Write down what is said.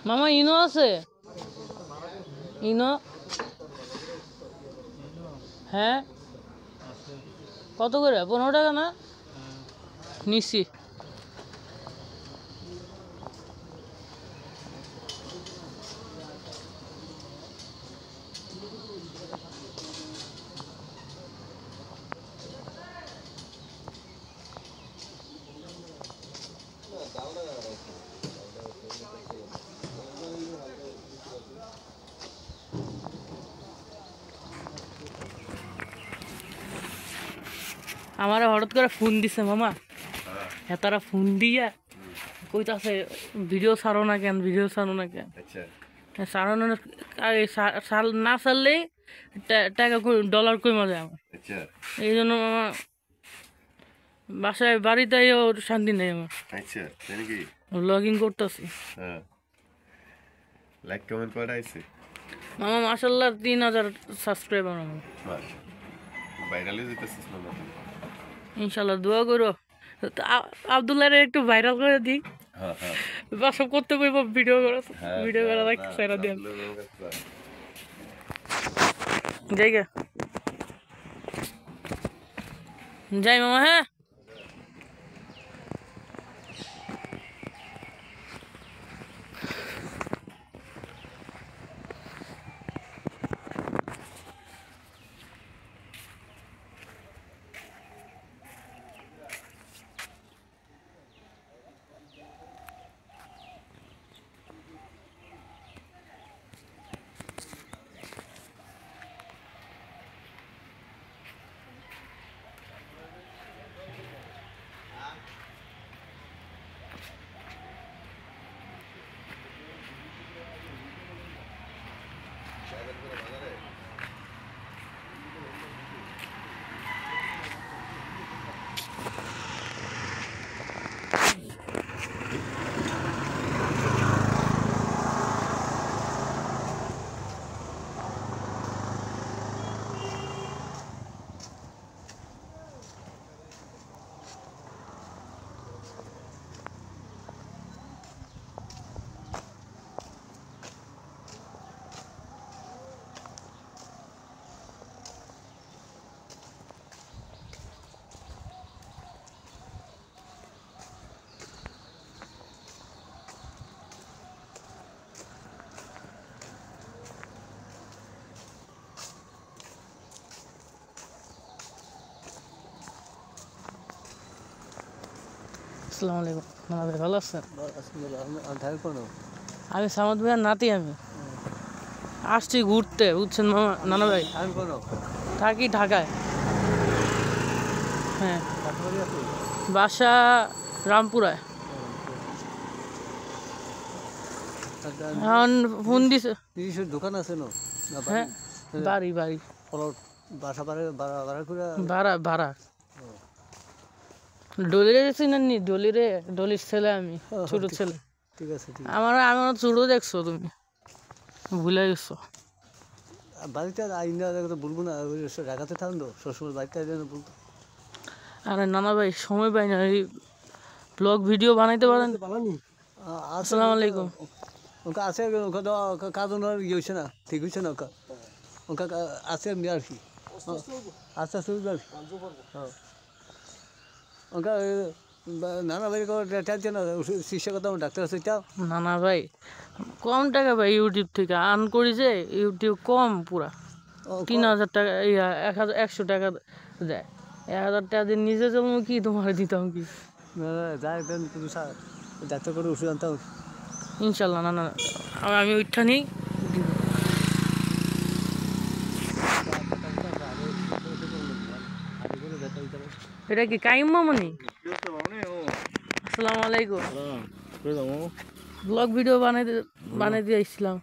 মামা ইনো আছে ইনো হ্যাঁ কত করে 15 টাকা না নিছি আমার হঠাৎ করে ফোন দিছে মামা হ্যাঁ তারা ফোন দিয়া কইতাছে ভিডিও ছাড়ো না কেন ছাড়ো না ছাড়লে টাকা ডলার কমে যায় আমার এই জন্য মামা বাসায় বাড়িতেও শান্তি নেই আমার লগ ইন করতেছি মামা মাশাআল্লাহ 3000 সাবস্ক্রাইবার আমার ইনশাল্লাহ দোয়া করো আব্দুল্লাহ একটু ভাইরাল করে দিই সব করতে পারবো ভিডিও করা সেরা দেন যাই মামা হ্যাঁ আসসালামু আলাইকুম নানা ভাই ভালো আছেন আমি সামাদ ভাইয়ের নাতি আমি আসছি ঘুরতে বুঝছেন মামা নানা ভাই থাকি ঢাকায় হ্যাঁ বাসা রামপুরায় এখন ফোন দিছে দোকান আছে না হ্যাঁ বাড়ি বাসা ভাড়া ভাড়া ডলিরে চিনেননি ডলির ছেলে আমি ছোট ছেলে ঠিক আছে আমার ছোট দেখছো তুমি ভুলে গেছো বাড়িতে আইনা বলবো না ঢাকাতে থাকুন তো শ্বশুর বাড়িতে বলতো আরে নানা ভাই সময় পাই না এই ব্লগ ভিডিও বানাইতে পারেন আসসালামু আলাইকুম ওকে আছে কাজ ইয়ে হয়েছে না ঠিক হয়েছে না ওকে আছে এমনি আর কি আচ্ছা শুরু আর ওকে নানা ভাই টেনশন না শিষ্য কথা ডাক্তার আছে নানা ভাই কম টাকা ভাই ইউটিউব থেকে আর্ন করি যে ইউটিউব কম পুরা 3000 টাকা 100 টাকা দেয় 1000 টাকা দিয়ে নিজে চলবো কি তোমার দিতাম কি যাই দেন ডাক্তার করে ওষুধ আনতাম ইনশাল্লাহ না আমি ওইটা নেই এটা কি কাইম মামনি আসসালামু আলাইকুম ব্লগ ভিডিও বানাই দিয়ে আসছিলাম